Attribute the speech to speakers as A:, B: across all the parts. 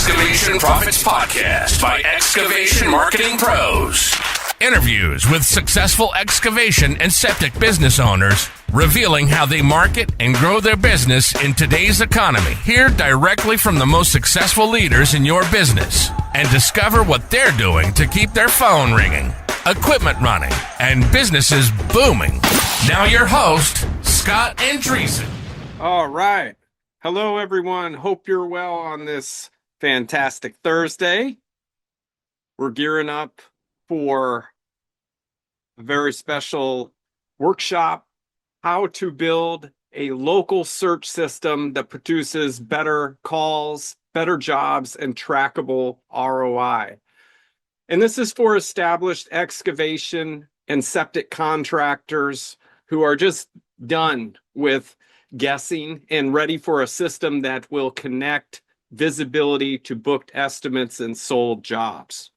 A: Excavation Profits Podcast by Excavation Marketing Pros. Interviews with successful excavation and septic business owners, revealing how they market and grow their business in today's economy. Hear directly from the most successful leaders in your business and discover what they're doing to keep their phone ringing, equipment running, and businesses booming. Now your host, Scott Andreasen.
B: All right. Hello, everyone. Hope you're well on this fantastic Thursday. We're gearing up for a very special workshop, how to build a local search system that produces better calls, better jobs, and trackable ROI. And this is for established excavation and septic contractors who are just done with guessing and ready for a system that will connect visibility to booked estimates and sold jobs.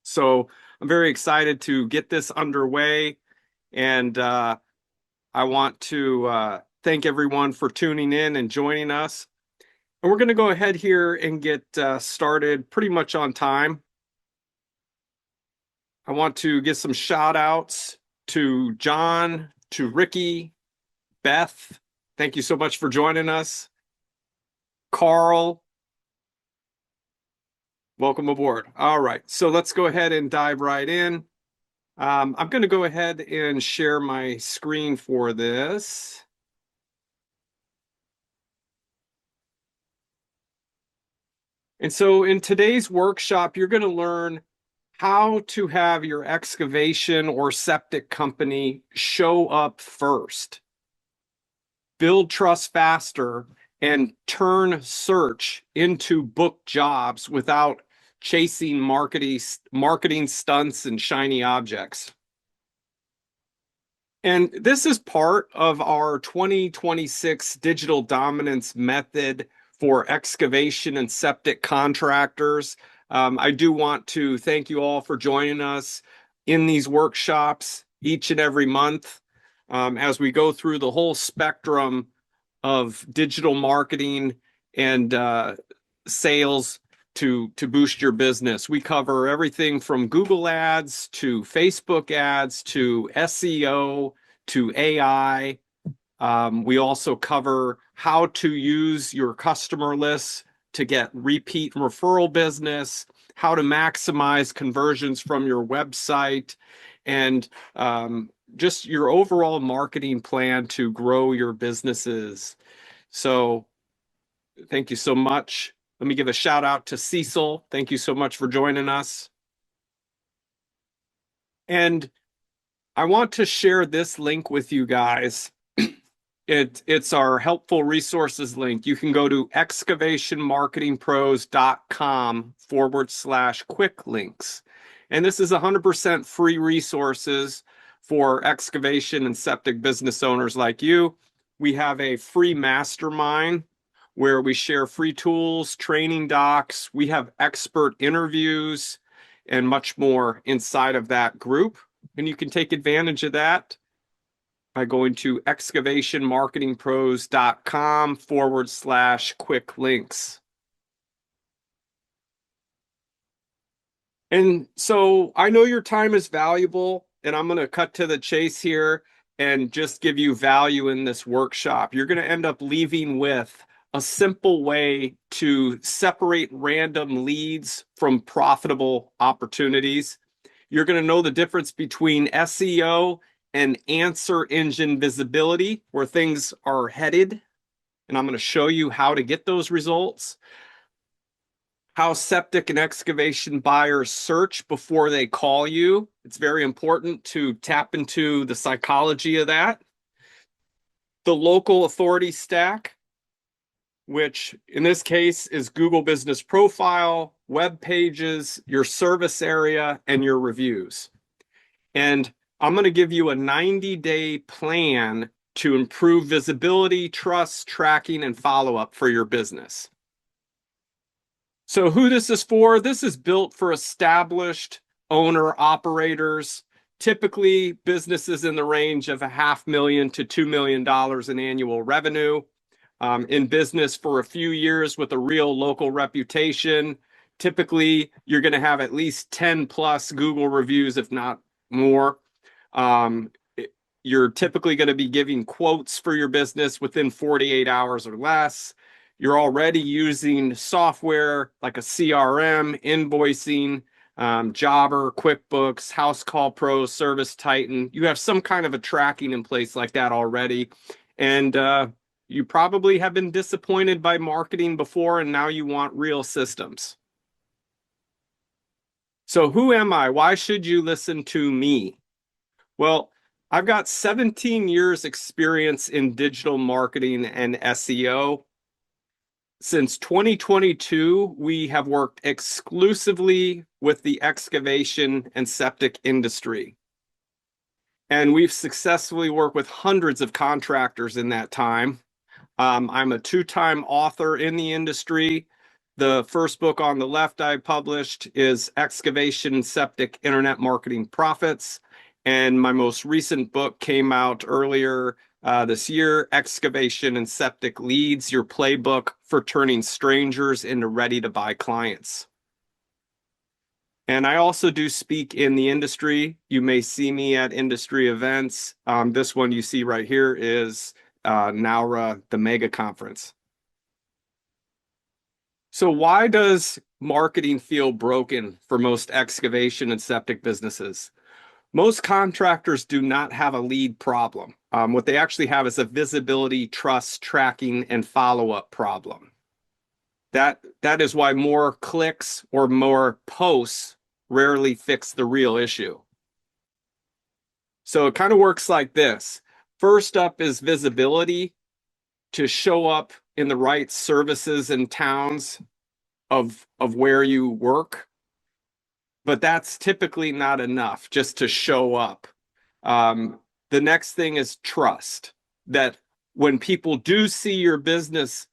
B: So I'm very excited to get this underway, and I want to thank everyone for tuning in and joining us. And we're going to go ahead here and get started pretty much on time. I want to give some shout outs to John, to Ricky, Beth. Thank you so much for joining us. Carl, welcome aboard. All right, so let's go ahead and dive right in. I'm going to go ahead and share my screen for this. And so in today's workshop, you're going to learn how to have your excavation or septic company show up first, build trust faster, and turn search into booked jobs without chasing marketing stunts and shiny objects. And this is part of our 2026 digital dominance method for excavation and septic contractors. I do want to thank you all for joining us in these workshops each and every month as we go through the whole spectrum of digital marketing and sales to boost your business. We cover everything from Google ads to Facebook ads to SEO to AI. We also cover how to use your customer lists to get repeat and referral business, how to maximize conversions from your website, and just your overall marketing plan to grow your businesses. So thank you so much. Let me give a shout out to Cecil. Thank you so much for joining us. And I want to share this link with you guys. It's our helpful resources link. You can go to excavationmarketingpros.com/quick links. And this is 100% free resources for excavation and septic business owners like you. We have a free mastermind where we share free tools, training docs. We have expert interviews and much more inside of that group. And you can take advantage of that by going to excavationmarketingpros.com/quick links. And so I know your time is valuable, and I'm going to cut to the chase here and just give you value in this workshop. You're going to end up leaving with a simple way to separate random leads from profitable opportunities. You're going to know the difference between SEO and answer engine visibility, where things are headed. And I'm going to show you how to get those results. How septic and excavation buyers search before they call you. It's very important to tap into the psychology of that. The local authority stack, which in this case is Google Business Profile, web pages, your service area, and your reviews. And I'm going to give you a 90-day plan to improve visibility, trust, tracking, and follow-up for your business. So who this is for? This is built for established owner operators, typically businesses in the range of $500,000 to $2 million in annual revenue. in business for a few years with a real local reputation. Typically, you're going to have at least 10 plus Google reviews, if not more. You're typically going to be giving quotes for your business within 48 hours or less. You're already using software like a CRM, invoicing, Jobber, QuickBooks, House Call Pro, Service Titan. You have some kind of a tracking in place like that already. And you probably have been disappointed by marketing before, and now you want real systems. So who am I? Why should you listen to me? Well, I've got 17 years experience in digital marketing and SEO. Since 2022, we have worked exclusively with the excavation and septic industry. And we've successfully worked with hundreds of contractors in that time. I'm a two-time author in the industry. The first book on the left I published is Excavation and Septic Internet Marketing Profits. And my most recent book came out earlier this year, Excavation and Septic Leads, your playbook for turning strangers into ready-to-buy clients. And I also do speak in the industry. You may see me at industry events. This one you see right here is NAURA, the mega conference. So why does marketing feel broken for most excavation and septic businesses? Most contractors do not have a lead problem. What they actually have is a visibility, trust, tracking, and follow-up problem. That is why more clicks or more posts rarely fix the real issue. So it kind of works like this. First up is visibility, to show up in the right services and towns of where you work. But that's typically not enough just to show up. The next thing is trust, that when people do see your business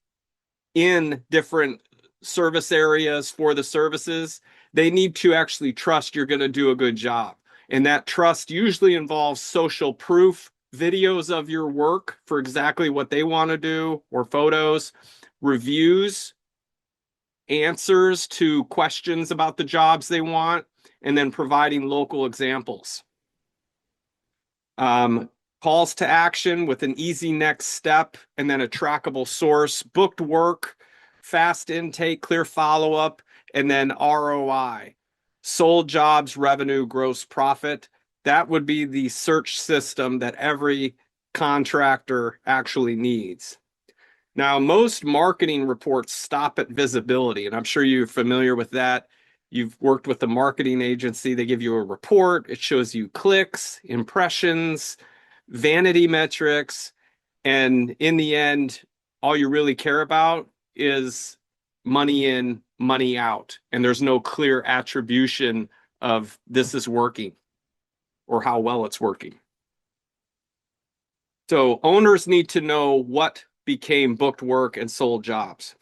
B: in different service areas for the services, they need to actually trust you're going to do a good job. And that trust usually involves social proof, videos of your work for exactly what they want to do, or photos, reviews, answers to questions about the jobs they want, and then providing local examples. Calls to action with an easy next step, and then a trackable source, booked work, fast intake, clear follow-up, and then ROI, sold jobs, revenue, gross profit. That would be the search system that every contractor actually needs. Now, most marketing reports stop at visibility, and I'm sure you're familiar with that. You've worked with a marketing agency, they give you a report, it shows you clicks, impressions, vanity metrics, and in the end, all you really care about is money in, money out, and there's no clear attribution of this is working or how well it's working. So owners need to know what became booked work and sold jobs.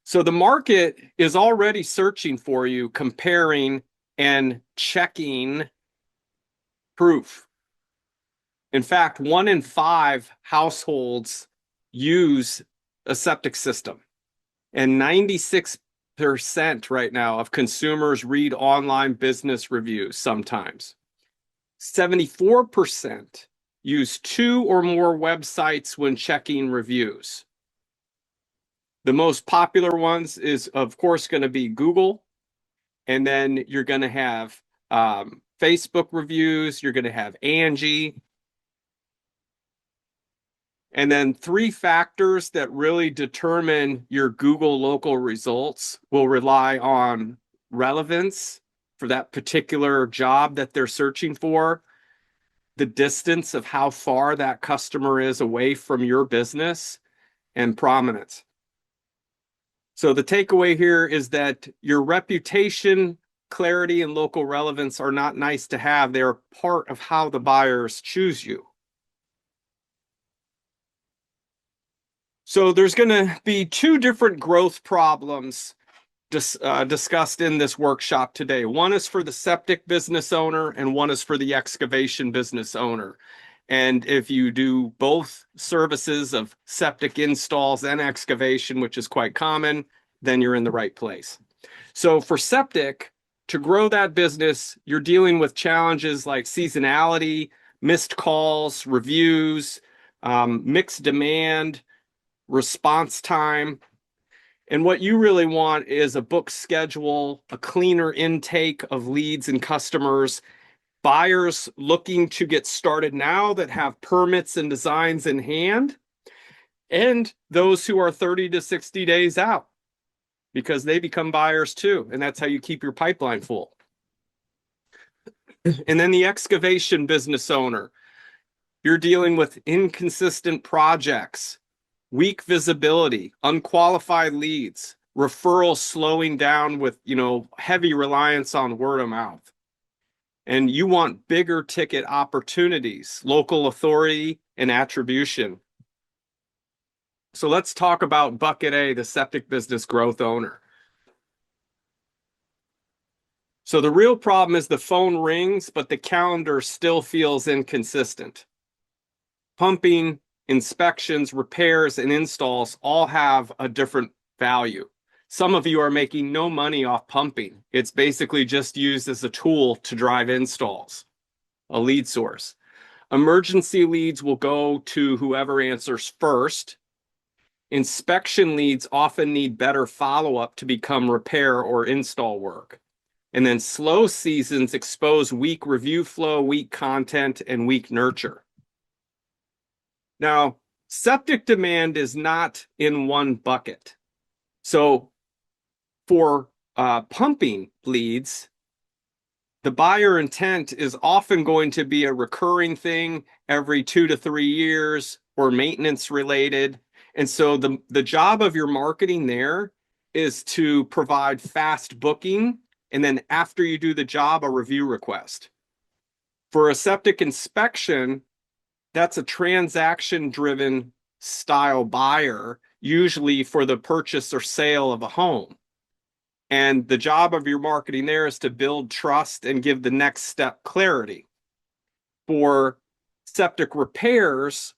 B: So the market is already searching for you, comparing and checking proof. In fact, 1 in 5 households use a septic system, and 96% right now of consumers read online business reviews sometimes. 74% use 2 or more websites when checking reviews. The most popular ones is, of course, going to be Google. And then you're going to have Facebook reviews. You're going to have Angie. And then 3 factors that really determine your Google local results will rely on relevance for that particular job that they're searching for, the distance of how far that customer is away from your business, and prominence. So the takeaway here is that your reputation, clarity, and local relevance are not nice to have. They're part of how the buyers choose you. So there's going to be 2 different growth problems discussed in this workshop today. One is for the septic business owner, and one is for the excavation business owner. And if you do both services of septic installs and excavation, which is quite common, then you're in the right place. So for septic, to grow that business, you're dealing with challenges like seasonality, missed calls, reviews, mixed demand, response time. And what you really want is a book schedule, a cleaner intake of leads and customers, buyers looking to get started now that have permits and designs in hand, and those who are 30 to 60 days out because they become buyers too. And that's how you keep your pipeline full. And then the excavation business owner, you're dealing with inconsistent projects, weak visibility, unqualified leads, referrals slowing down with, heavy reliance on word of mouth. And you want bigger ticket opportunities, local authority, and attribution. So let's talk about bucket A, the septic business growth owner. So the real problem is the phone rings, but the calendar still feels inconsistent. Pumping, inspections, repairs, and installs all have a different value. Some of you are making no money off pumping. It's basically just used as a tool to drive installs, a lead source. Emergency leads will go to whoever answers first. Inspection leads often need better follow-up to become repair or install work. And then slow seasons expose weak review flow, weak content, and weak nurture. Now, septic demand is not in one bucket. So for pumping leads, the buyer intent is often going to be a recurring thing every 2 to 3 years or maintenance related. And so the job of your marketing there is to provide fast booking, and then after you do the job, a review request. For a septic inspection, that's a transaction-driven style buyer, usually for the purchase or sale of a home. And the job of your marketing there is to build trust and give the next step clarity. For septic repairs,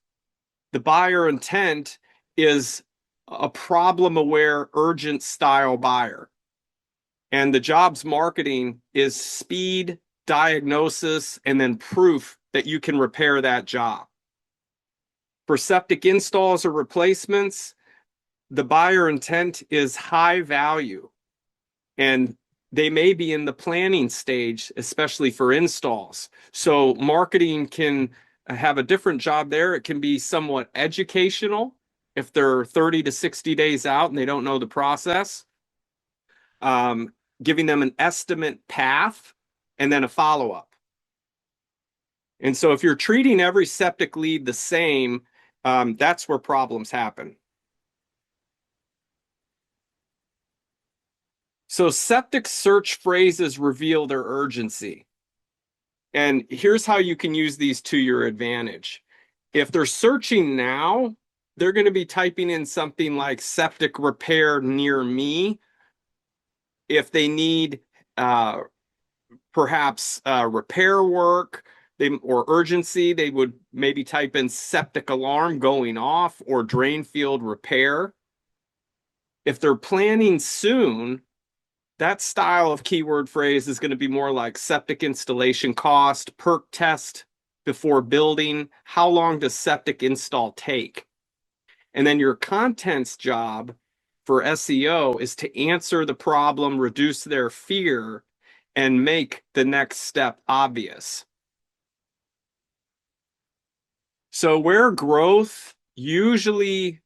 B: the buyer intent is a problem-aware, urgent style buyer. And the job's marketing is speed, diagnosis, and then proof that you can repair that job. For septic installs or replacements, the buyer intent is high value. And they may be in the planning stage, especially for installs. So marketing can have a different job there. It can be somewhat educational if they're 30 to 60 days out and they don't know the process. Giving them an estimate path and then a follow-up. And so if you're treating every septic lead the same, that's where problems happen. So septic search phrases reveal their urgency. And here's how you can use these to your advantage. If they're searching now, they're going to be typing in something like septic repair near me. If they need perhaps repair work or urgency, they would maybe type in septic alarm going off or drain field repair. If they're planning soon, that style of keyword phrase is going to be more like septic installation cost, perk test before building, how long does septic install take? And then your content's job for SEO is to answer the problem, reduce their fear, and make the next step obvious. So where growth usually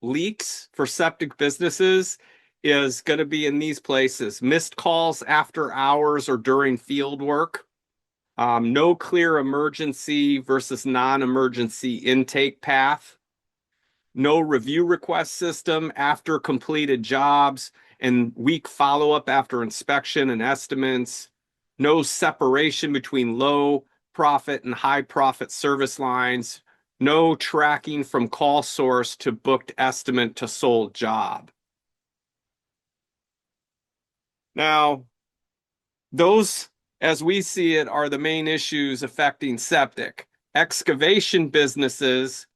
B: leaks for septic businesses is going to be in these places: missed calls after hours or during field work, no clear emergency versus non-emergency intake path, no review request system after completed jobs, and weak follow-up after inspection and estimates, no separation between low profit and high profit service lines, no tracking from call source to booked estimate to sold job. Now, those, as we see it, are the main issues affecting septic. Excavation businesses,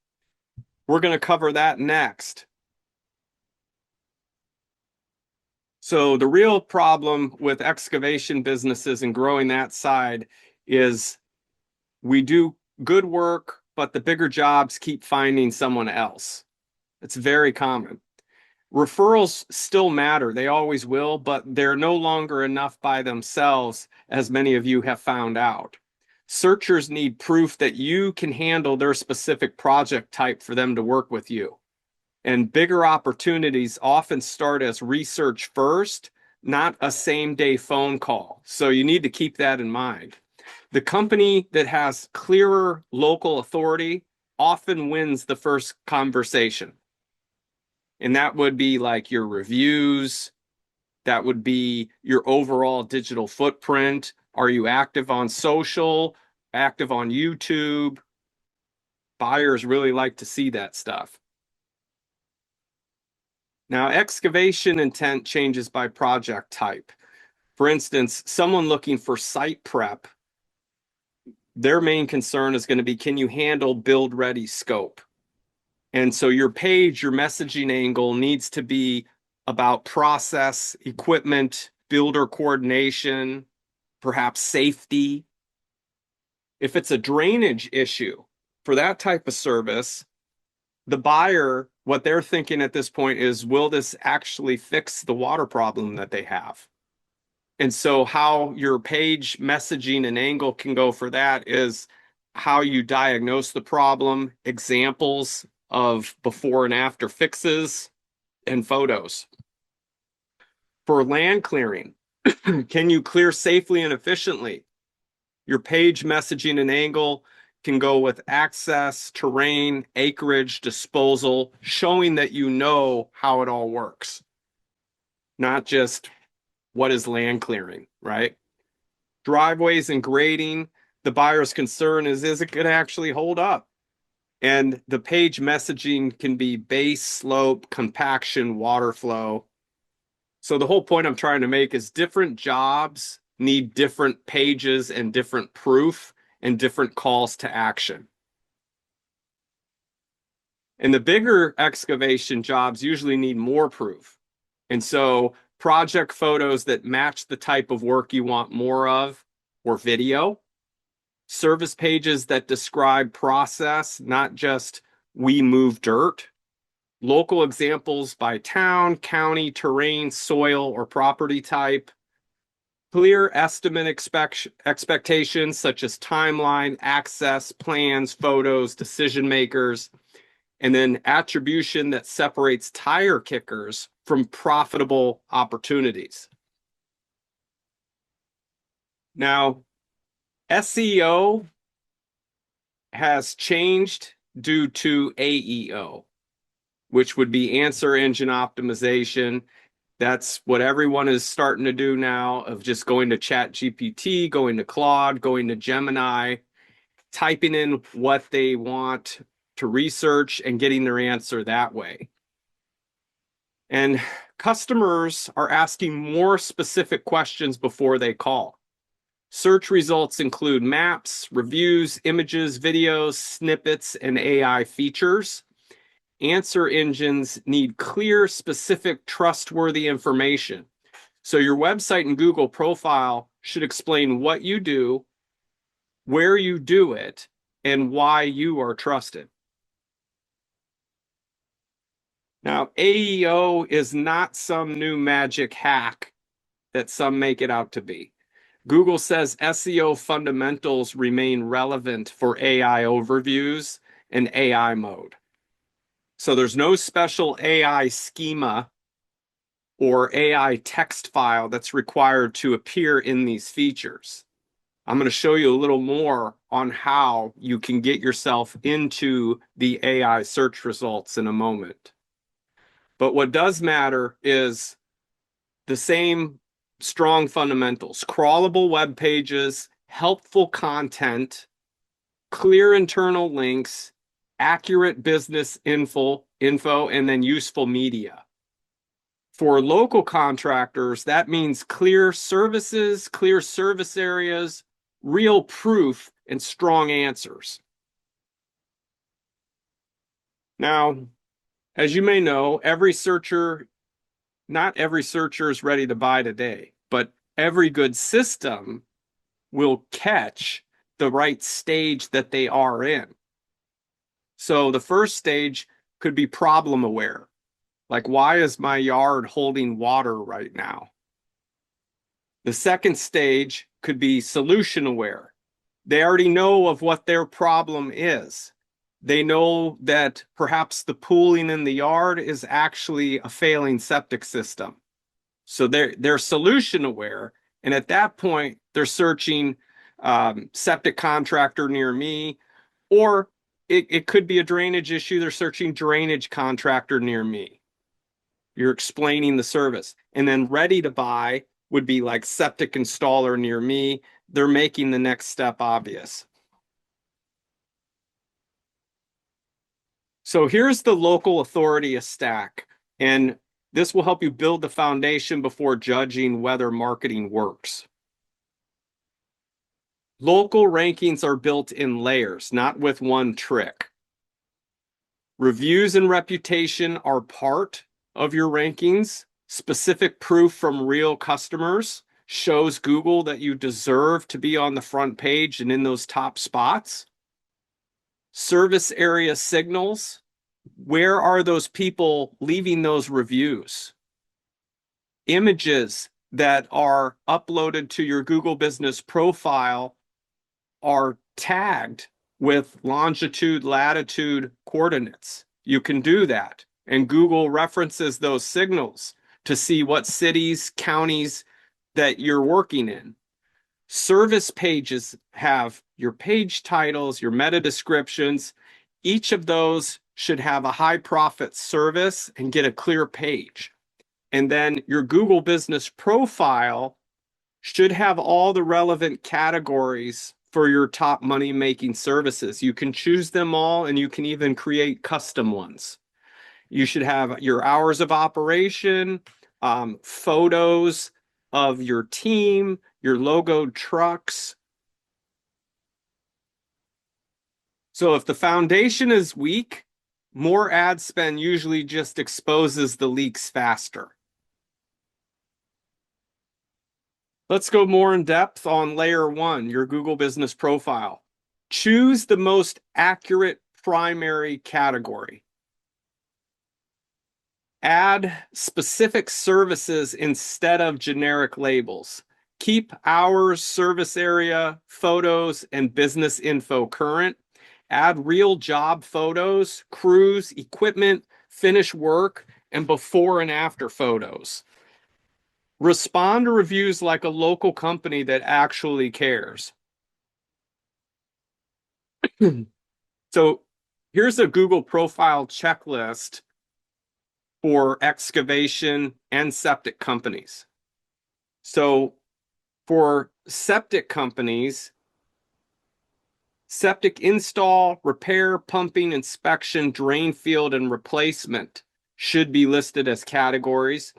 B: we're going to cover that next. So the real problem with excavation businesses and growing that side is we do good work, but the bigger jobs keep finding someone else. It's very common. Referrals still matter. They always will, but they're no longer enough by themselves, as many of you have found out. Searchers need proof that you can handle their specific project type for them to work with you. And bigger opportunities often start as research first, not a same-day phone call. So you need to keep that in mind. The company that has clearer local authority often wins the first conversation. And that would be like your reviews. That would be your overall digital footprint. Are you active on social, active on YouTube? Buyers really like to see that stuff. Now, excavation intent changes by project type. For instance, someone looking for site prep, their main concern is going to be, can you handle build-ready scope? And so your page, your messaging angle needs to be about process, equipment, builder coordination, perhaps safety. If it's a drainage issue for that type of service, the buyer, what they're thinking at this point is, will this actually fix the water problem that they have? And so how your page messaging and angle can go for that is how you diagnose the problem, examples of before and after fixes, and photos. For land clearing, can you clear safely and efficiently? Your page messaging and angle can go with access, terrain, acreage, disposal, showing that you know how it all works. Not just what is land clearing, right? Driveways and grading, the buyer's concern is it going to actually hold up? And the page messaging can be base, slope, compaction, water flow. So the whole point I'm trying to make is different jobs need different pages and different proof and different calls to action. And the bigger excavation jobs usually need more proof. And so project photos that match the type of work you want more of, or video. Service pages that describe process, not just we move dirt. Local examples by town, county, terrain, soil, or property type. Clear estimate expectations such as timeline, access, plans, photos, decision makers, and then attribution that separates tire kickers from profitable opportunities. Now, SEO has changed due to AEO, which would be answer engine optimization. That's what everyone is starting to do now, of just going to ChatGPT, going to Claude, going to Gemini, typing in what they want to research and getting their answer that way. And customers are asking more specific questions before they call. Search results include maps, reviews, images, videos, snippets, and AI features. Answer engines need clear, specific, trustworthy information. So your website and Google profile should explain what you do, where you do it, and why you are trusted. Now, AEO is not some new magic hack that some make it out to be. Google says SEO fundamentals remain relevant for AI overviews and AI mode. So there's no special AI schema or AI text file that's required to appear in these features. I'm going to show you a little more on how you can get yourself into the AI search results in a moment. But what does matter is the same strong fundamentals: crawlable web pages, helpful content, clear internal links, accurate business info, and then useful media. For local contractors, that means clear services, clear service areas, real proof, and strong answers. Now, as you may know, not every searcher is ready to buy today, but every good system will catch the right stage that they are in. So the first stage could be problem aware. Like, why is my yard holding water right now? The second stage could be solution aware. They already know of what their problem is. They know that perhaps the pooling in the yard is actually a failing septic system. So they're solution aware. And at that point, they're searching septic contractor near me, or it could be a drainage issue. They're searching drainage contractor near me. You're explaining the service. And then ready to buy would be like septic installer near me. They're making the next step obvious. So here's the local authority stack, and this will help you build the foundation before judging whether marketing works. Local rankings are built in layers, not with one trick. Reviews and reputation are part of your rankings. Specific proof from real customers shows Google that you deserve to be on the front page and in those top spots. Service area signals. Where are those people leaving those reviews? Images that are uploaded to your Google Business profile are tagged with longitude, latitude coordinates. You can do that. And Google references those signals to see what cities, counties that you're working in. Service pages have your page titles, your meta descriptions. Each of those should have a high profit service and get a clear page. And then your Google Business profile should have all the relevant categories for your top money making services. You can choose them all, and you can even create custom ones. You should have your hours of operation, photos of your team, your logoed trucks. So if the foundation is weak, more ad spend usually just exposes the leaks faster. Let's go more in depth on layer one, your Google Business profile. Choose the most accurate primary category. Add specific services instead of generic labels. Keep hours, service area, photos, and business info current. Add real job photos, crews, equipment, finished work, and before and after photos. Respond to reviews like a local company that actually cares. So here's a Google profile checklist for excavation and septic companies. So for septic companies, septic install, repair, pumping, inspection, drain field, and replacement should be listed as categories.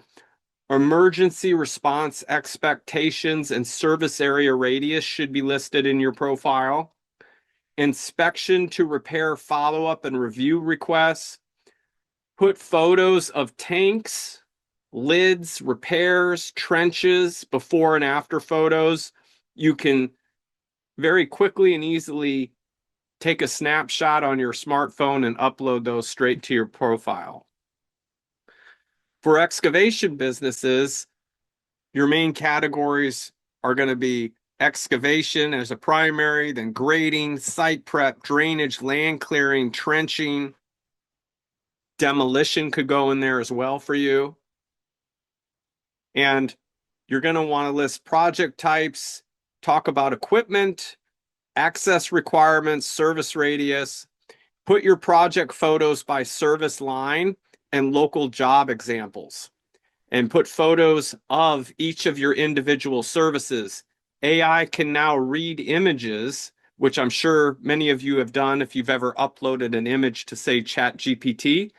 B: Emergency response expectations and service area radius should be listed in your profile. Inspection to repair follow-up and review requests. Put photos of tanks, lids, repairs, trenches, before and after photos. You can very quickly and easily take a snapshot on your smartphone and upload those straight to your profile. For excavation businesses, your main categories are going to be excavation as a primary, then grading, site prep, drainage, land clearing, trenching. Demolition could go in there as well for you. And you're going to want to list project types, talk about equipment, access requirements, service radius. Put your project photos by service line and local job examples. And put photos of each of your individual services. AI can now read images, which I'm sure many of you have done if you've ever uploaded an image to, say, ChatGPT.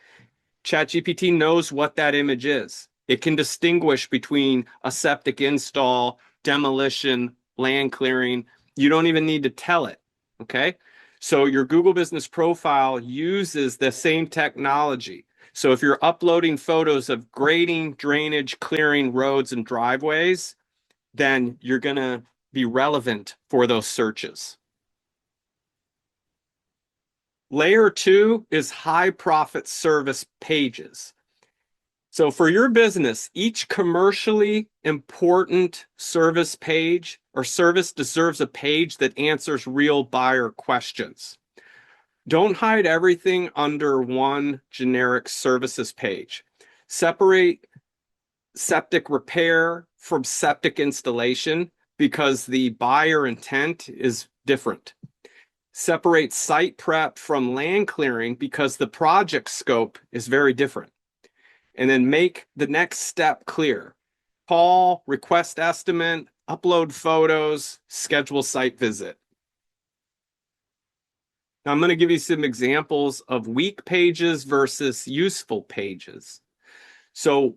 B: ChatGPT knows what that image is. It can distinguish between a septic install, demolition, land clearing. You don't even need to tell it, okay? So your Google Business Profile uses the same technology. So if you're uploading photos of grading, drainage, clearing roads and driveways, then you're going to be relevant for those searches. Layer 2 is high profit service pages. So for your business, each commercially important service page or service deserves a page that answers real buyer questions. Don't hide everything under one generic services page. Separate septic repair from septic installation because the buyer intent is different. Separate site prep from land clearing because the project scope is very different. And then make the next step clear. Call, request estimate, upload photos, schedule site visit. Now I'm going to give you some examples of weak pages versus useful pages. So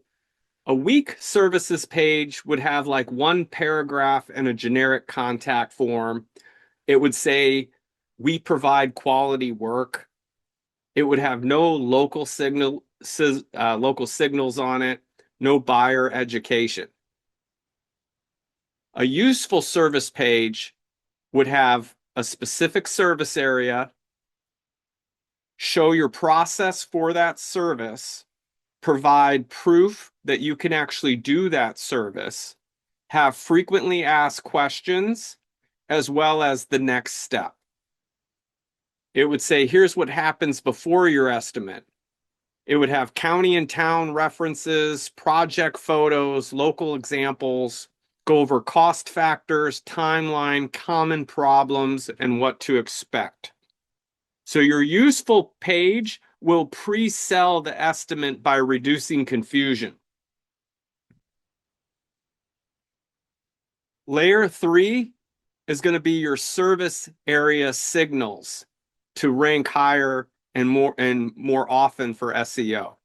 B: a weak services page would have like one paragraph and a generic contact form. It would say, we provide quality work. It would have no local signals on it, no buyer education. A useful service page would have a specific service area, show your process for that service, provide proof that you can actually do that service, have frequently asked questions, as well as the next step. It would say, here's what happens before your estimate. It would have county and town references, project photos, local examples, go over cost factors, timeline, common problems, and what to expect. So your useful page will pre-sell the estimate by reducing confusion. Layer 3 is going to be your service area signals to rank higher and more often for SEO.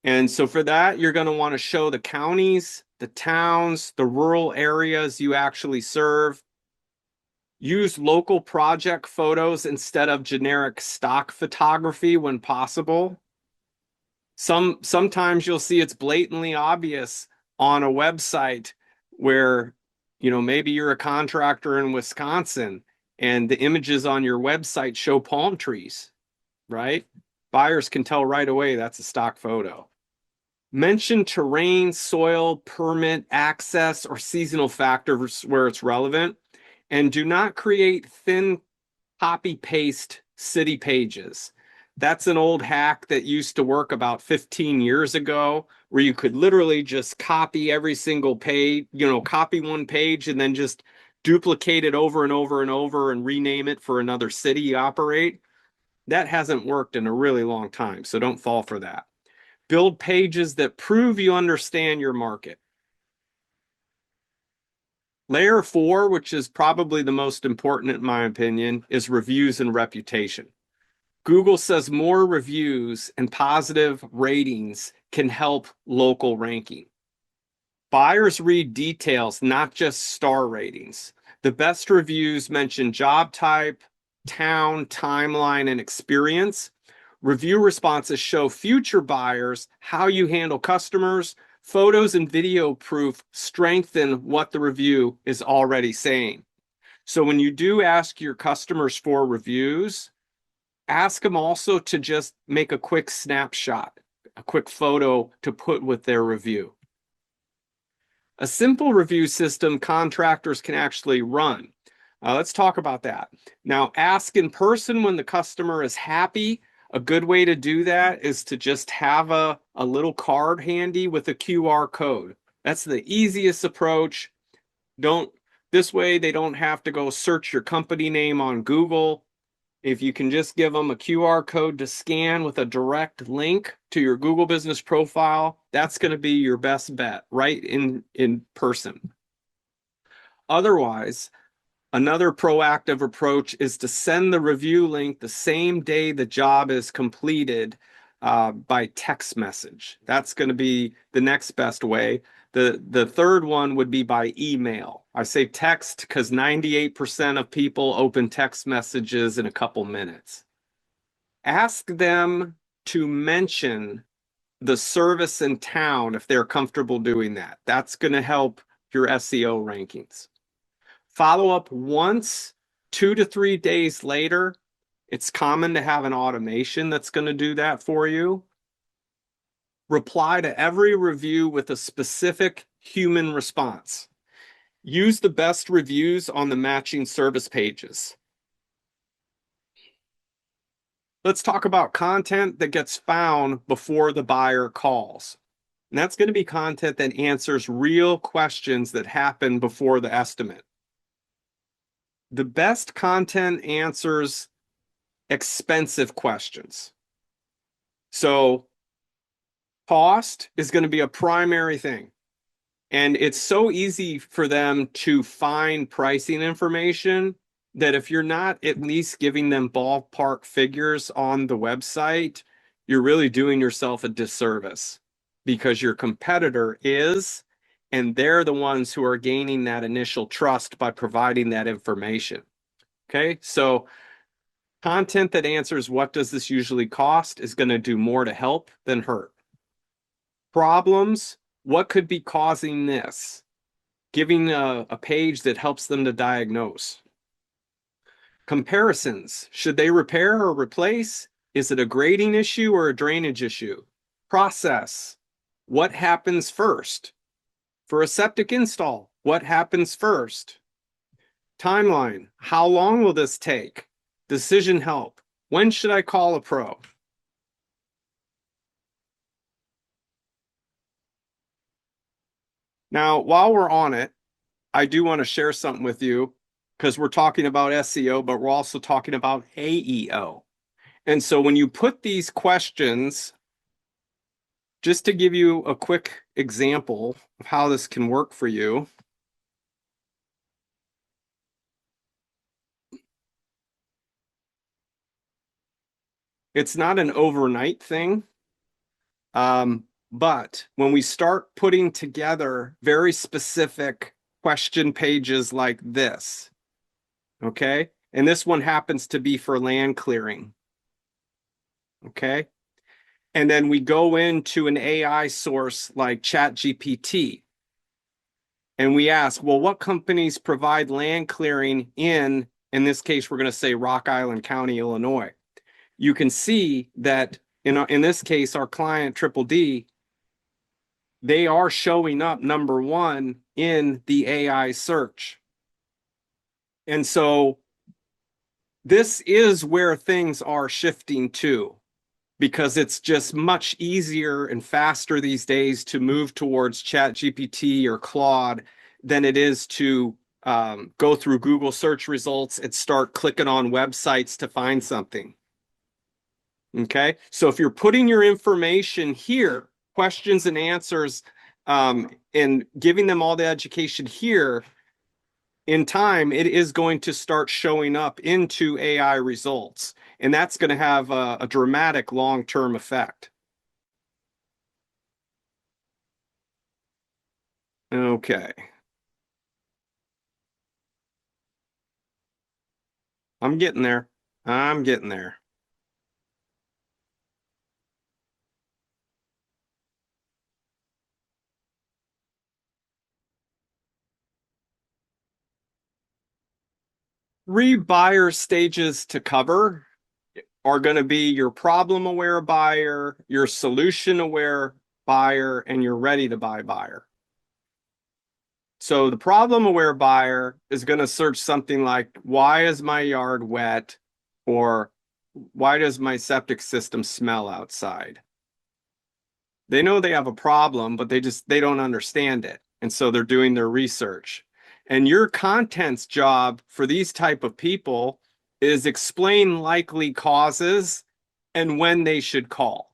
B: And so for that, you're going to want to show the counties, the towns, the rural areas you actually serve. Use local project photos instead of generic stock photography when possible. Sometimes you'll see it's blatantly obvious on a website where, maybe you're a contractor in Wisconsin and the images on your website show palm trees, right? Buyers can tell right away that's a stock photo. Mention terrain, soil, permit, access, or seasonal factors where it's relevant. And do not create thin copy-paste city pages. That's an old hack that used to work about 15 years ago, where you could literally just copy every single page, copy one page and then just duplicate it over and over and over and rename it for another city you operate. That hasn't worked in a really long time, so don't fall for that. Build pages that prove you understand your market. Layer 4, which is probably the most important in my opinion, is reviews and reputation. Google says more reviews and positive ratings can help local ranking. Buyers read details, not just star ratings. The best reviews mention job type, town, timeline, and experience. Review responses show future buyers how you handle customers. Photos and video proof strengthen what the review is already saying. So when you do ask your customers for reviews, ask them also to just make a quick snapshot, a quick photo to put with their review. A simple review system contractors can actually run. Let's talk about that. Now, ask in person when the customer is happy. A good way to do that is to just have a little card handy with a QR code. That's the easiest approach. This way they don't have to go search your company name on Google. If you can just give them a QR code to scan with a direct link to your Google Business Profile, that's going to be your best bet right in person. Otherwise, another proactive approach is to send the review link the same day the job is completed by text message. That's going to be the next best way. The third one would be by email. I say text because 98% of people open text messages in a couple minutes. Ask them to mention the service in town if they're comfortable doing that. That's going to help your SEO rankings. Follow up once, 2 to 3 days later. It's common to have an automation that's going to do that for you. Reply to every review with a specific human response. Use the best reviews on the matching service pages. Let's talk about content that gets found before the buyer calls. And that's going to be content that answers real questions that happen before the estimate. The best content answers expensive questions. So cost is going to be a primary thing. And it's so easy for them to find pricing information that if you're not at least giving them ballpark figures on the website, you're really doing yourself a disservice because your competitor is, and they're the ones who are gaining that initial trust by providing that information. Okay, so content that answers what does this usually cost is going to do more to help than hurt. Problems, what could be causing this? Giving a page that helps them to diagnose. Comparisons, should they repair or replace? Is it a grading issue or a drainage issue? Process, what happens first? For a septic install, what happens first? Timeline, how long will this take? Decision help, when should I call a pro? Now, while we're on it, I do want to share something with you because we're talking about SEO, but we're also talking about AEO. And so when you put these questions, just to give you a quick example of how this can work for you. It's not an overnight thing. But when we start putting together very specific question pages like this, okay? And this one happens to be for land clearing, okay? And then we go into an AI source like ChatGPT, and we ask, well, what companies provide land clearing in this case, we're going to say Rock Island County, Illinois. You can see that in this case, our client Triple D, they are showing up number one in the AI search. And so this is where things are shifting to, because it's just much easier and faster these days to move towards ChatGPT or Claude than it is to go through Google search results and start clicking on websites to find something. Okay, so if you're putting your information here, questions and answers, and giving them all the education here, in time, it is going to start showing up into AI results. And that's going to have a dramatic long-term effect. Okay. I'm getting there. I'm getting there. Three buyer stages to cover are going to be your problem-aware buyer, your solution-aware buyer, and your ready-to-buy buyer. So the problem-aware buyer is going to search something like, why is my yard wet? Or why does my septic system smell outside? They know they have a problem, but they don't understand it. And so they're doing their research. And your content's job for these type of people is explain likely causes and when they should call.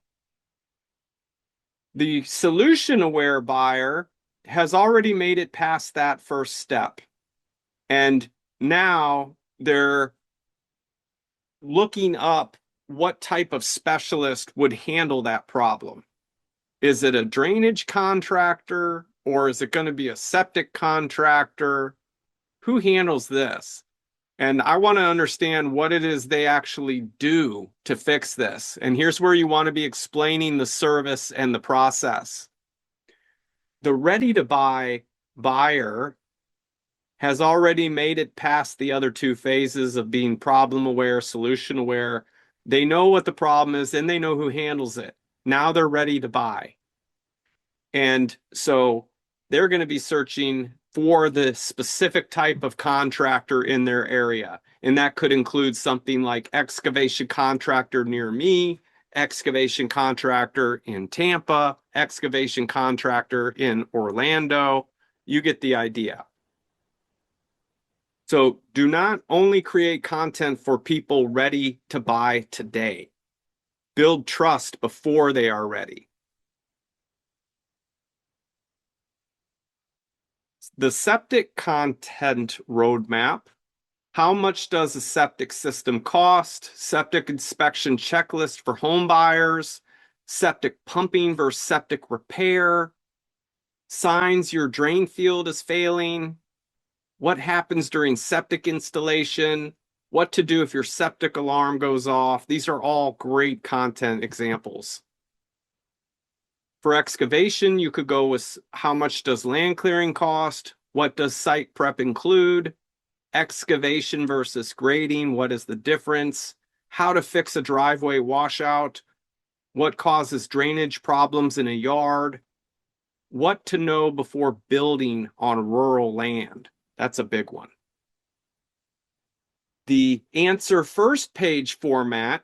B: The solution-aware buyer has already made it past that first step. And now they're looking up what type of specialist would handle that problem. Is it a drainage contractor, or is it going to be a septic contractor? who handles this? And I want to understand what it is they actually do to fix this. And here's where you want to be explaining the service and the process. The ready to buy buyer has already made it past the other two phases of being problem aware, solution aware. They know what the problem is and they know who handles it. Now they're ready to buy. And so they're going to be searching for the specific type of contractor in their area. And that could include something like excavation contractor near me, excavation contractor in Tampa, excavation contractor in Orlando. You get the idea. So do not only create content for people ready to buy today. Build trust before they are ready. The septic content roadmap. How much does a septic system cost? Septic inspection checklist for home buyers. Septic pumping versus septic repair. Signs your drain field is failing. What happens during septic installation? What to do if your septic alarm goes off. These are all great content examples. For excavation, you could go with how much does land clearing cost? What does site prep include? Excavation versus grading, what is the difference? How to fix a driveway washout? What causes drainage problems in a yard? What to know before building on rural land? That's a big one. The answer first page format,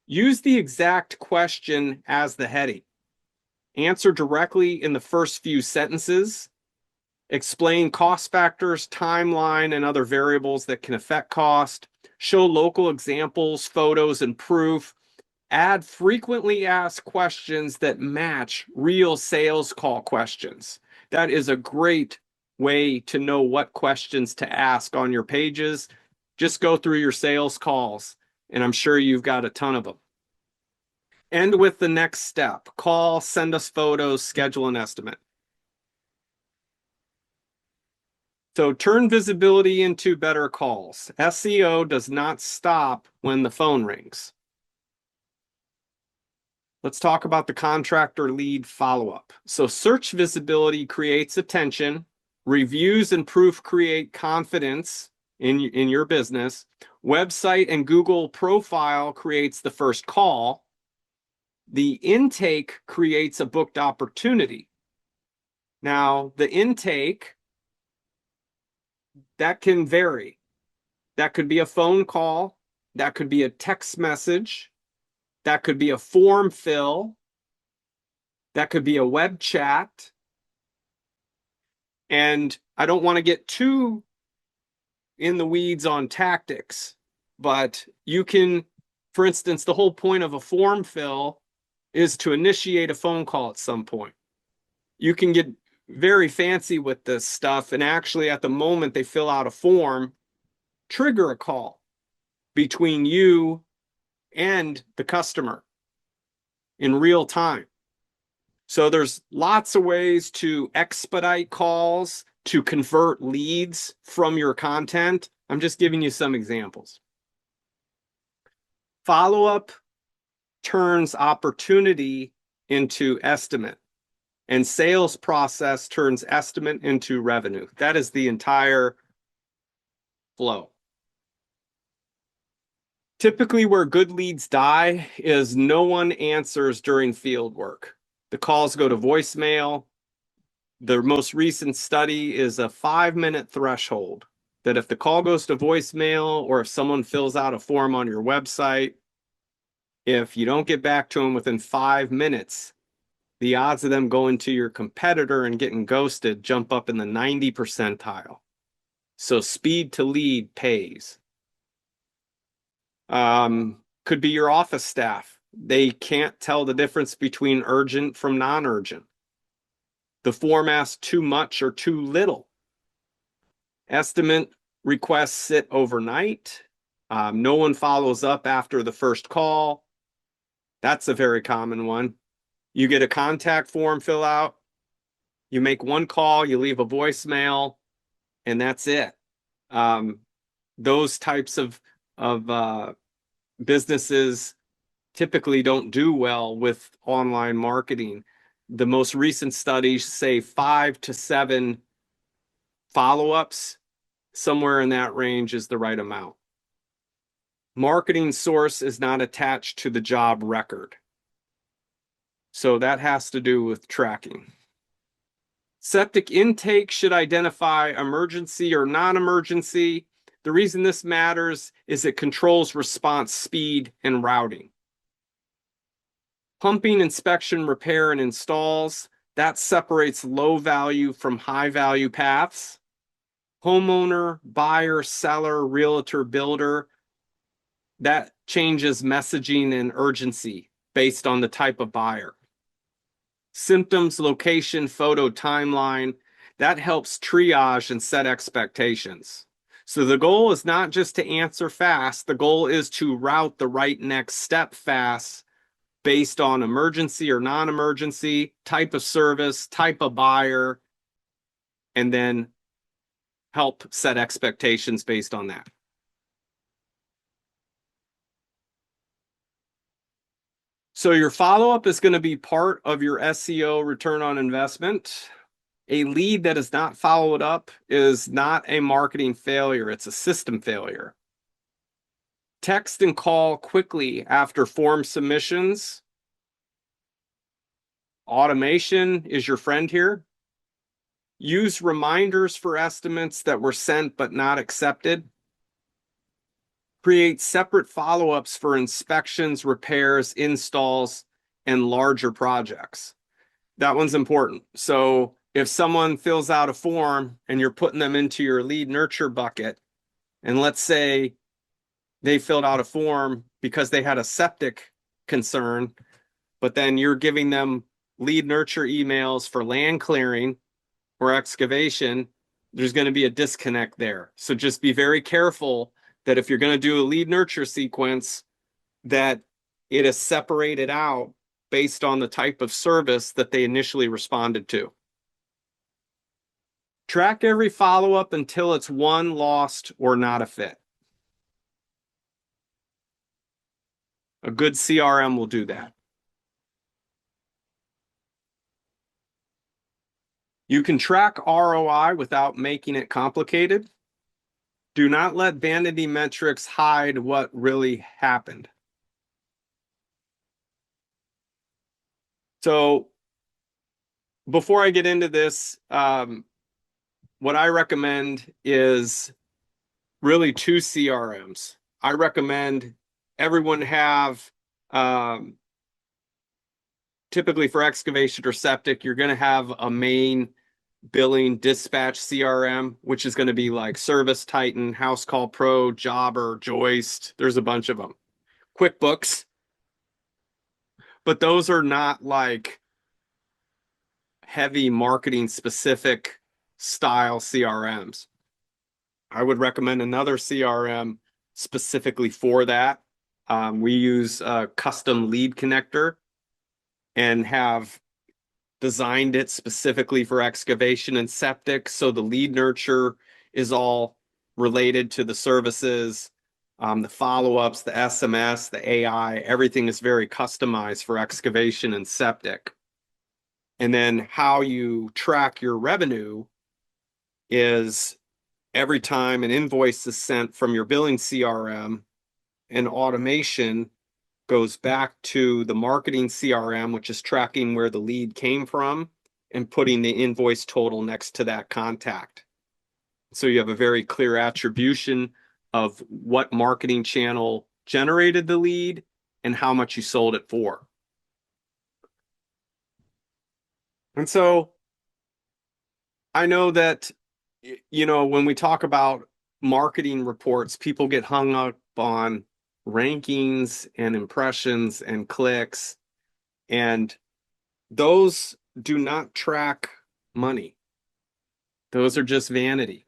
B: use the exact question as the heading. Answer directly in the first few sentences. Explain cost factors, timeline, and other variables that can affect cost. Show local examples, photos, and proof. Add frequently asked questions that match real sales call questions. That is a great way to know what questions to ask on your pages. Just go through your sales calls, and I'm sure you've got a ton of them. End with the next step. Call, send us photos, schedule an estimate. So turn visibility into better calls. SEO does not stop when the phone rings. Let's talk about the contractor lead follow-up. So search visibility creates attention. Reviews and proof create confidence in your business. Website and Google profile creates the first call. The intake creates a booked opportunity. Now, the intake, that can vary. That could be a phone call. That could be a text message. That could be a form fill. That could be a web chat. And I don't want to get too in the weeds on tactics, but you can, for instance, the whole point of a form fill is to initiate a phone call at some point. You can get very fancy with this stuff, and actually at the moment they fill out a form, trigger a call between you and the customer in real time. So there's lots of ways to expedite calls, to convert leads from your content. I'm just giving you some examples. Follow-up turns opportunity into estimate, and sales process turns estimate into revenue. That is the entire flow. Typically where good leads die is no one answers during field work. The calls go to voicemail. The most recent study is a 5-minute threshold, that if the call goes to voicemail or if someone fills out a form on your website, if you don't get back to them within 5 minutes, the odds of them going to your competitor and getting ghosted jump up in the 90 percentile. So speed to lead pays. Could be your office staff. They can't tell the difference between urgent from non-urgent. The form asks too much or too little. Estimate requests sit overnight. No one follows up after the first call. That's a very common one. You get a contact form fill out. You make one call, you leave a voicemail, and that's it. Those types of businesses typically don't do well with online marketing. The most recent studies say 5 to 7 follow-ups, somewhere in that range is the right amount. Marketing source is not attached to the job record. So that has to do with tracking. Septic intake should identify emergency or non-emergency. The reason this matters is it controls response speed and routing. Pumping, inspection, repair, and installs, that separates low value from high value paths. Homeowner, buyer, seller, realtor, builder, that changes messaging and urgency based on the type of buyer. Symptoms, location, photo, timeline, that helps triage and set expectations. So the goal is not just to answer fast, the goal is to route the right next step fast based on emergency or non-emergency, type of service, type of buyer, and then help set expectations based on that. So your follow-up is going to be part of your SEO return on investment. A lead that is not followed up is not a marketing failure, it's a system failure. Text and call quickly after form submissions. Automation is your friend here. Use reminders for estimates that were sent but not accepted. Create separate follow-ups for inspections, repairs, installs, and larger projects. That one's important. So if someone fills out a form and you're putting them into your lead nurture bucket, and let's say they filled out a form because they had a septic concern, but then you're giving them lead nurture emails for land clearing or excavation, there's going to be a disconnect there. So just be very careful that if you're going to do a lead nurture sequence, that it is separated out based on the type of service that they initially responded to. Track every follow-up until it's won, lost, or not a fit. A good CRM will do that. You can track ROI without making it complicated. Do not let vanity metrics hide what really happened. So before I get into this, what I recommend is really 2 CRMs. I recommend everyone have, typically for excavation or septic, you're going to have a main billing dispatch CRM, which is going to be like Service Titan, House Call Pro, Jobber, Joist. There's a bunch of them. QuickBooks. But those are not like heavy marketing specific style CRMs. I would recommend another CRM specifically for that. We use a custom lead connector and have designed it specifically for excavation and septic. So the lead nurture is all related to the services, the follow-ups, the SMS, the AI, everything is very customized for excavation and septic. And then how you track your revenue is every time an invoice is sent from your billing CRM, an automation goes back to the marketing CRM, which is tracking where the lead came from and putting the invoice total next to that contact. So you have a very clear attribution of what marketing channel generated the lead and how much you sold it for. And so I know that, you know, when we talk about marketing reports, people get hung up on rankings and impressions and clicks, and those do not track money. Those are just vanity.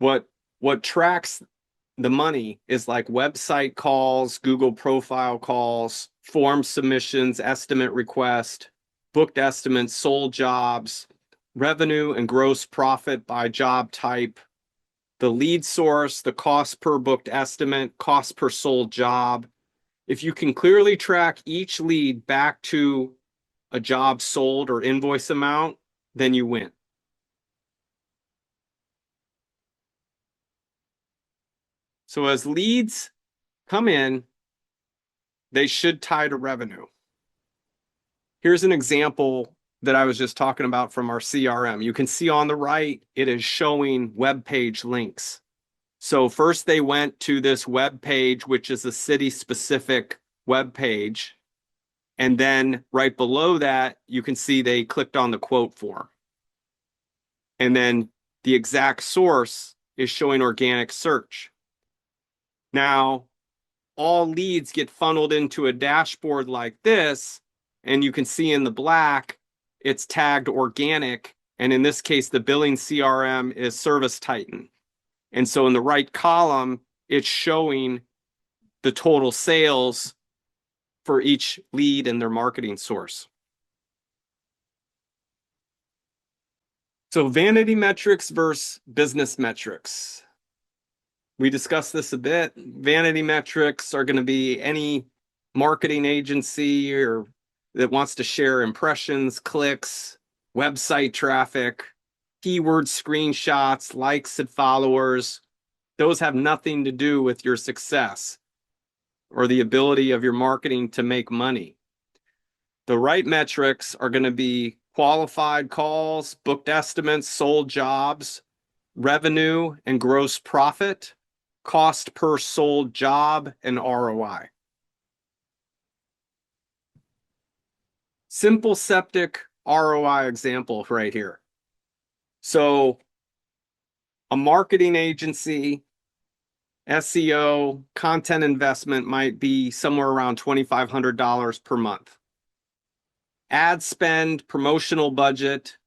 B: What tracks the money is like website calls, Google profile calls, form submissions, estimate request, booked estimates, sold jobs, revenue and gross profit by job type, the lead source, the cost per booked estimate, cost per sold job. If you can clearly track each lead back to a job sold or invoice amount, then you win. So as leads come in, they should tie to revenue. Here's an example that I was just talking about from our CRM. You can see on the right, it is showing web page links. So first they went to this web page, which is a city-specific web page. And then right below that, you can see they clicked on the quote form. And then the exact source is showing organic search. Now, all leads get funneled into a dashboard like this, and you can see in the black, it's tagged organic. And in this case, the billing CRM is Service Titan. And so in the right column, it's showing the total sales for each lead and their marketing source. So vanity metrics versus business metrics. We discussed this a bit. Vanity metrics are going to be any marketing agency or that wants to share impressions, clicks, website traffic, keyword screenshots, likes and followers. Those have nothing to do with your success or the ability of your marketing to make money. The right metrics are going to be qualified calls, booked estimates, sold jobs, revenue and gross profit, cost per sold job, and ROI. Simple septic ROI example right here. So a marketing agency, SEO, content investment might be somewhere around $2,500 per month. Ad spend, promotional budget,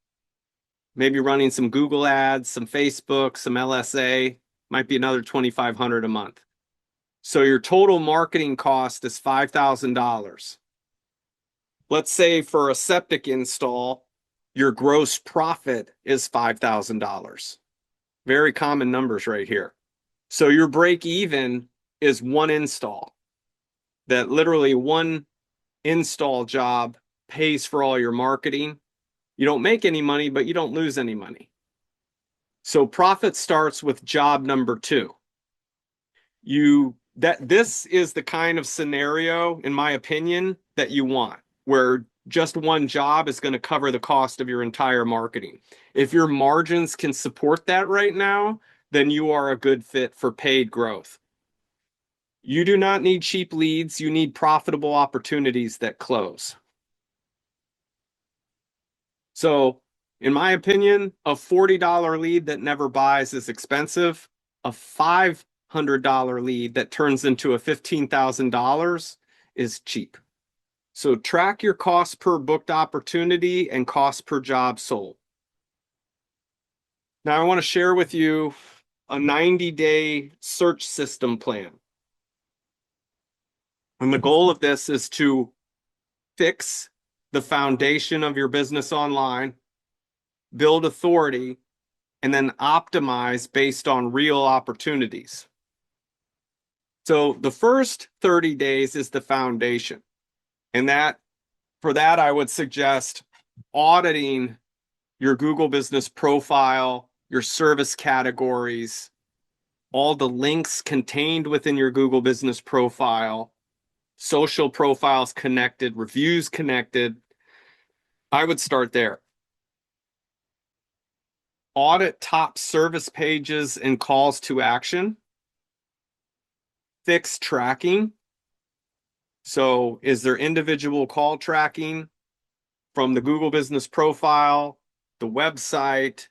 B: maybe running some Google ads, some Facebook, some LSA, might be another $2,500 a month. So your total marketing cost is $5,000. Let's say for a septic install, your gross profit is $5,000. Very common numbers right here. So your break even is one install. That literally one install job pays for all your marketing. You don't make any money, but you don't lose any money. So profit starts with job number 2. This is the kind of scenario, in my opinion, that you want, where just one job is going to cover the cost of your entire marketing. If your margins can support that right now, then you are a good fit for paid growth. You do not need cheap leads. You need profitable opportunities that close. So, in my opinion, a $40 lead that never buys is expensive. A $500 lead that turns into a $15,000 is cheap. So track your cost per booked opportunity and cost per job sold. Now I want to share with you a 90-day search system plan. And the goal of this is to fix the foundation of your business online, build authority, and then optimize based on real opportunities. So the first 30 days is the foundation. And for that, I would suggest auditing your Google Business profile, your service categories, all the links contained within your Google Business profile, social profiles connected, reviews connected. I would start there. Audit top service pages and calls to action. Fix tracking. So is there individual call tracking from the Google Business profile, the website,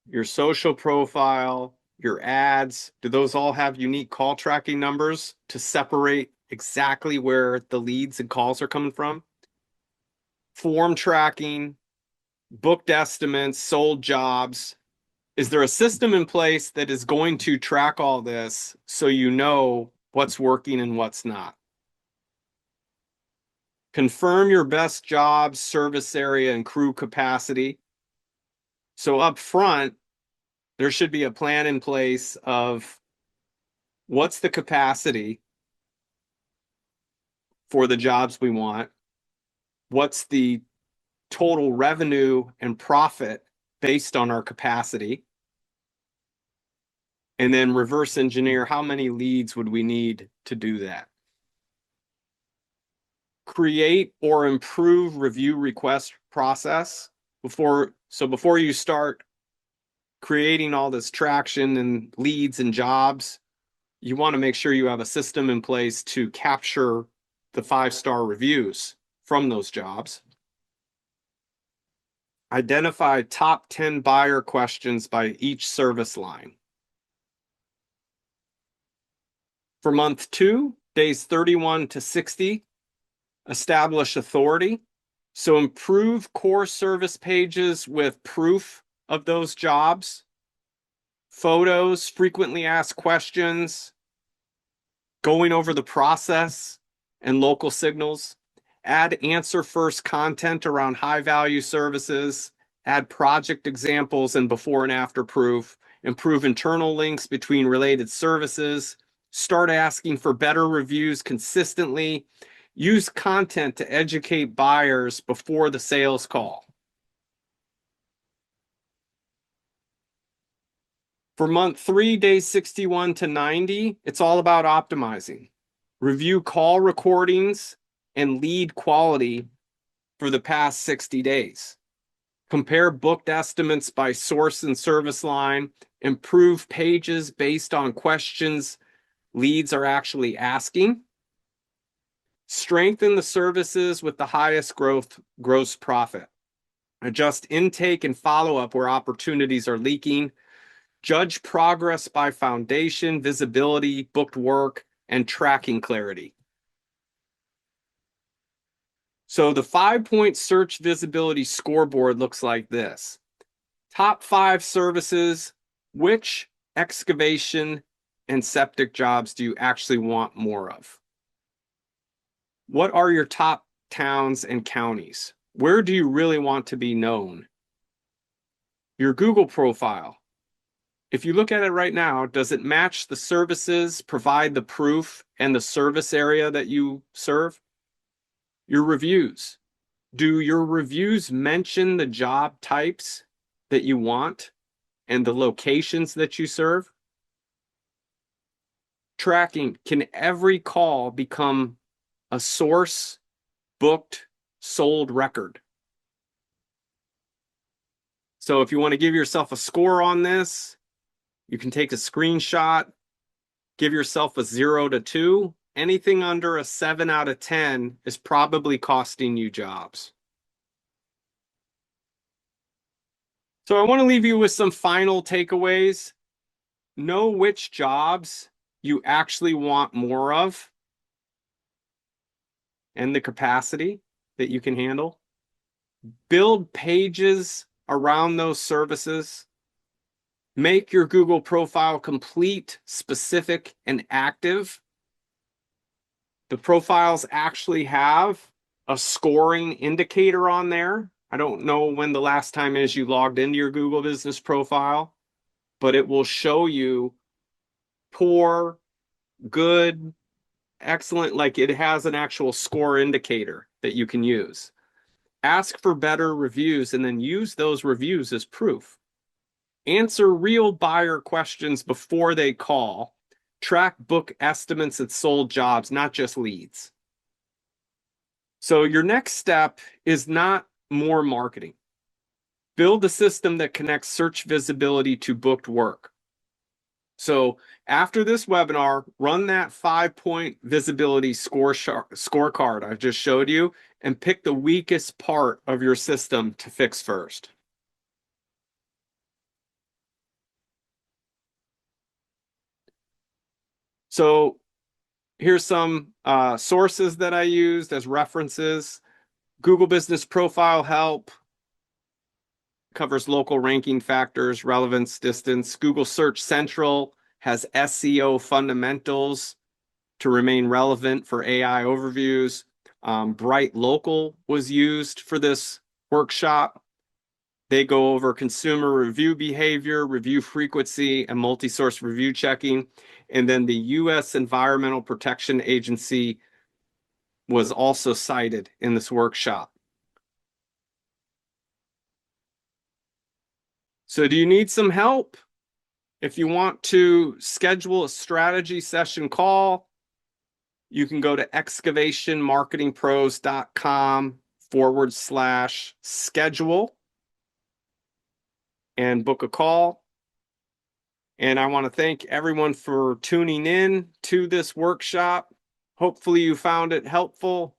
B: your social profile, your ads? Do those all have unique call tracking numbers to separate exactly where the leads and calls are coming from? Form tracking, booked estimates, sold jobs. Is there a system in place that is going to track all this so you know what's working and what's not? Confirm your best jobs, service area, and crew capacity. So up front, There should be a plan in place of what's the capacity for the jobs we want, what's the total revenue and profit based on our capacity, and then reverse engineer how many leads would we need to do that. Create or improve review request process before you start creating all this traction and leads and jobs. You want to make sure you have a system in place to capture the 5-star reviews from those jobs. Identify top 10 buyer questions by each service line. For month 2, days 31 to 60, establish authority. So improve core service pages with proof of those jobs, photos, frequently asked questions, going over the process and local signals. Add answer first content around high value services, add project examples and before and after proof, improve internal links between related services, start asking for better reviews consistently, use content to educate buyers before the sales call. For month 3, days 61 to 90, it's all about optimizing. Review call recordings and lead quality for the past 60 days. Compare booked estimates by source and service line. Improve pages based on questions leads are actually asking. Strengthen the services with the highest gross profit. Adjust intake and follow-up where opportunities are leaking. Judge progress by foundation, visibility, booked work, and tracking clarity. So the 5-point search visibility scoreboard looks like this. Top 5 services, which excavation and septic jobs do you actually want more of? What are your top towns and counties? Where do you really want to be known? Your Google profile. If you look at it right now, does it match the services, provide the proof, and the service area that you serve? Your reviews. Do your reviews mention the job types that you want and the locations that you serve? Tracking. Can every call become a source, booked, sold record? So if you want to give yourself a score on this, you can take a screenshot, give yourself a 0 to 2. Anything under a 7 out of 10 is probably costing you jobs. So I want to leave you with some final takeaways. Know which jobs you actually want more of and the capacity that you can handle. Build pages around those services. Make your Google profile complete, specific, and active. The profiles actually have a scoring indicator on there. I don't know when the last time is you logged into your Google business profile, but it will show you poor, good, excellent, like it has an actual score indicator that you can use. Ask for better reviews and then use those reviews as proof. Answer real buyer questions before they call. Track book estimates and sold jobs, not just leads. So your next step is not more marketing. Build a system that connects search visibility to booked work. So after this webinar, run that 5-point visibility scorecard I just showed you and pick the weakest part of your system to fix first. So here's some sources that I used as references. Google Business Profile Help covers local ranking factors, relevance, distance. Google Search Central has SEO fundamentals to remain relevant for AI overviews. Bright Local was used for this workshop. They go over consumer review behavior, review frequency, and multi-source review checking. And then the U.S. Environmental Protection Agency was also cited in this workshop. So do you need some help? If you want to schedule a strategy session call, you can go to excavationmarketingpros.com/schedule and book a call. And I want to thank everyone for tuning in to this workshop. Hopefully you found it helpful.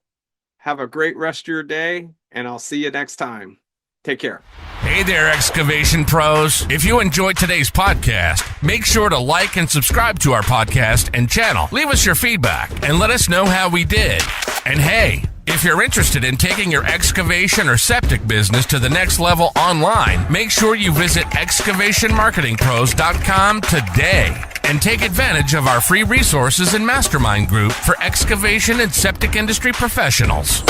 B: Have a great rest of your day, and I'll see you next time. Take care.
A: Hey there, excavation pros. If you enjoyed today's podcast, make sure to like and subscribe to our podcast and channel. Leave us your feedback and let us know how we did. And hey, if you're interested in taking your excavation or septic business to the next level online, make sure you visit excavationmarketingpros.com today and take advantage of our free resources and mastermind group for excavation and septic industry professionals.